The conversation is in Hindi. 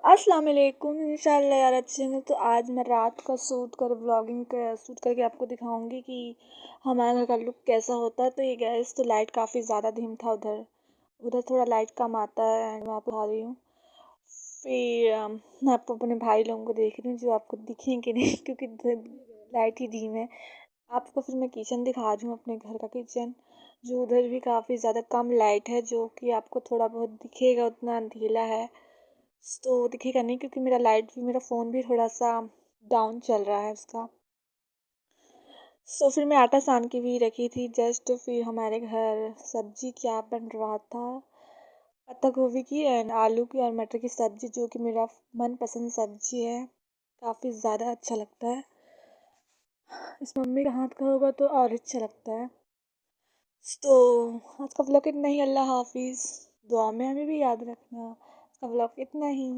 अस्सलाम वालेकुम। इंशाल्लाह यार अच्छे हैं। तो आज मैं रात का शूट करके आपको दिखाऊंगी कि हमारे घर का लुक कैसा होता है। तो ये गैस तो लाइट काफ़ी ज़्यादा डिम था। उधर उधर थोड़ा लाइट कम आता है एंड मैं आपको दिखा रही हूँ। फिर मैं आपको अपने भाई लोगों को देख रही हूँ जो आपको दिखेंगे नहीं क्योंकि लाइट ही डिम है। आपको फिर मैं किचन दिखा रही हूँ, अपने घर का किचन, जो उधर भी काफ़ी ज़्यादा कम लाइट है, जो कि आपको थोड़ा बहुत दिखेगा, उतना अंधेला है तो दिखेगा नहीं क्योंकि मेरा फ़ोन भी थोड़ा सा डाउन चल रहा है उसका। फिर मैं आटा सान के भी रखी थी जस्ट। फिर हमारे घर सब्जी क्या बन रहा था, पत्ता गोभी की एंड आलू की और मटर की सब्जी, जो कि मेरा मनपसंद सब्जी है, काफ़ी ज़्यादा अच्छा लगता है। इस मम्मी का हाथ का होगा तो और अच्छा लगता है। तो आज का व्लॉग इतना ही। अल्लाह हाफिज़। दुआ में हमें भी याद रखना। आज का व्लॉग इतना ही।